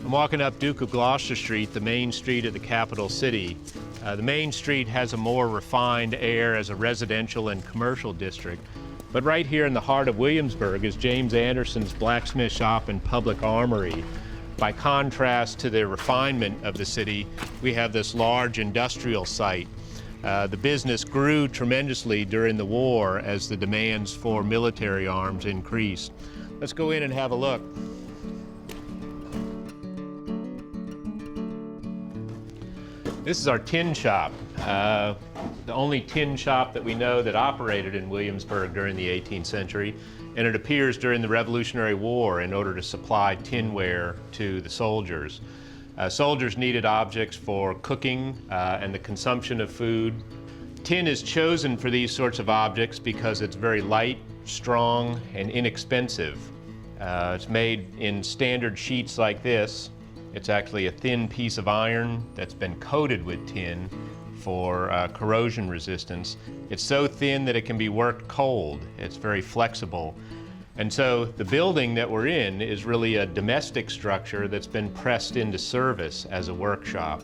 I'm walking up Duke of Gloucester Street, the main street of the capital city. The main street has a more refined air as a residential and commercial district. But right here in the heart of Williamsburg is James Anderson's blacksmith shop and public armory. By contrast to the refinement of the city, we have this large industrial site. The business grew tremendously during the war as the demands for military arms increased. Let's go in and have a look. This is our tin shop, the only tin shop that we know that operated in Williamsburg during the 18th century, and it appears during the Revolutionary War in order to supply tinware to the soldiers. Soldiers needed objects for cooking and the consumption of food. Tin is chosen for these sorts of objects because it's very light, strong, and inexpensive. It's made in standard sheets like this. It's actually a thin piece of iron that's been coated with tin for corrosion resistance. It's so thin that it can be worked cold. It's very flexible. And so the building that we're in is really a domestic structure that's been pressed into service as a workshop.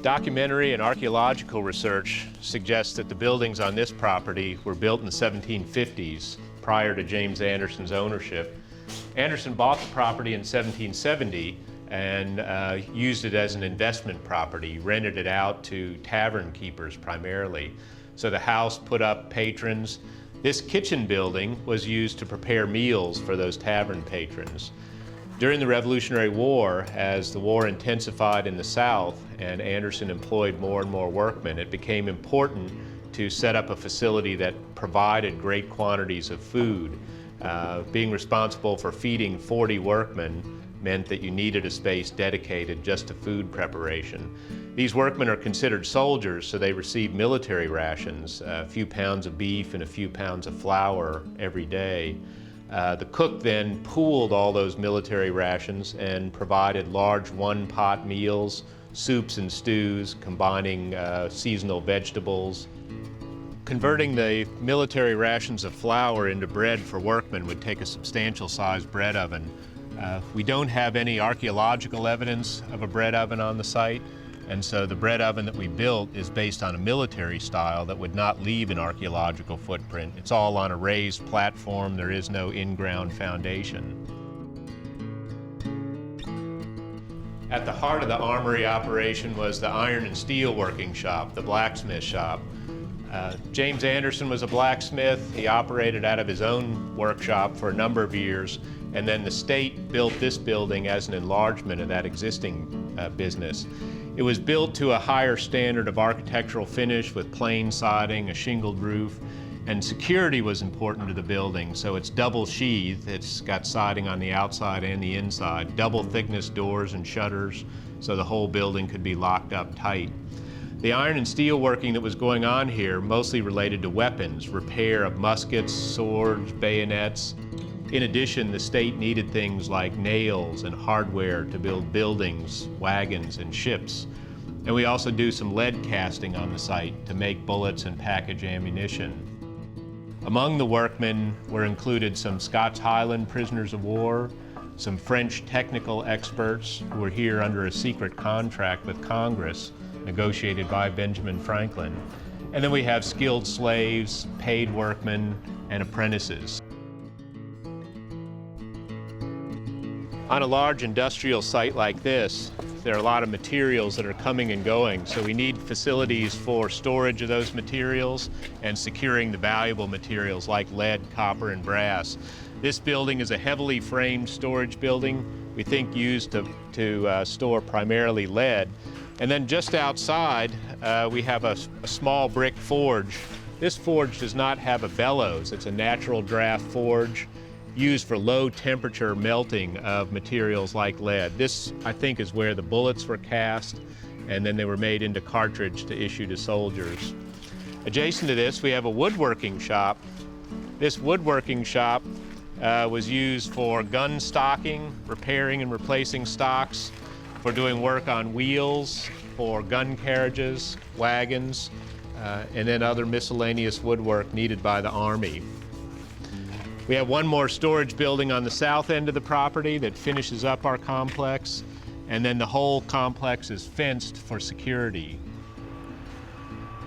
Documentary and archaeological research suggests that the buildings on this property were built in the 1750s, prior to James Anderson's ownership. Anderson bought the property in 1770 and used it as an investment property, rented it out to tavern keepers primarily. So the house put up patrons. This kitchen building was used to prepare meals for those tavern patrons. During the Revolutionary War, as the war intensified in the South and Anderson employed more and more workmen, it became important to set up a facility that provided great quantities of food. Being responsible for feeding 40 workmen meant that you needed a space dedicated just to food preparation. These workmen are considered soldiers, so they receive military rations, a few pounds of beef and a few pounds of flour every day. The cook then pooled all those military rations and provided large one-pot meals, soups and stews, combining seasonal vegetables. Converting the military rations of flour into bread for workmen would take a substantial sized bread oven. We don't have any archaeological evidence of a bread oven on the site, and so the bread oven that we built is based on a military style that would not leave an archaeological footprint. It's all on a raised platform. There is no in-ground foundation. At the heart of the armory operation was the iron and steel working shop, the blacksmith shop. James Anderson was a blacksmith. He operated out of his own workshop for a number of years, and then the state built this building as an enlargement of that existing business. It was built to a higher standard of architectural finish with plain siding, a shingled roof, and security was important to the building, so it's double sheathed. It's got siding on the outside and the inside, double thickness doors and shutters, so the whole building could be locked up tight. The iron and steel working that was going on here mostly related to weapons, repair of muskets, swords, bayonets. In addition, the state needed things like nails and hardware to build buildings, wagons, and ships. And we also do some lead casting on the site to make bullets and package ammunition. Among the workmen were included some Scots Highland prisoners of war, some French technical experts who were here under a secret contract with Congress, negotiated by Benjamin Franklin. And then we have skilled slaves, paid workmen, and apprentices. On a large industrial site like this, there are a lot of materials that are coming and going, so we need facilities for storage of those materials and securing the valuable materials like lead, copper, and brass. This building is a heavily framed storage building, we think used to store primarily lead. And then just outside, we have a small brick forge. This forge does not have a bellows. It's a natural draft forge used for low temperature melting of materials like lead. This, I think, is where the bullets were cast, and then they were made into cartridge to issue to soldiers. Adjacent to this, we have a woodworking shop. This woodworking shop was used for gun stocking, repairing and replacing stocks, for doing work on wheels, for gun carriages, wagons, and then other miscellaneous woodwork needed by the Army. We have one more storage building on the south end of the property that finishes up our complex, and then the whole complex is fenced for security.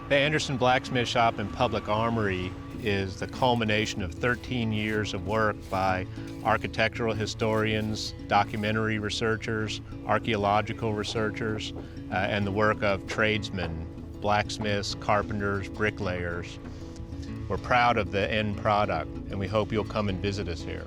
The Anderson Blacksmith Shop and Public Armory is the culmination of 13 years of work by architectural historians, documentary researchers, archaeological researchers, and the work of tradesmen, blacksmiths, carpenters, bricklayers. We're proud of the end product, and we hope you'll come and visit us here.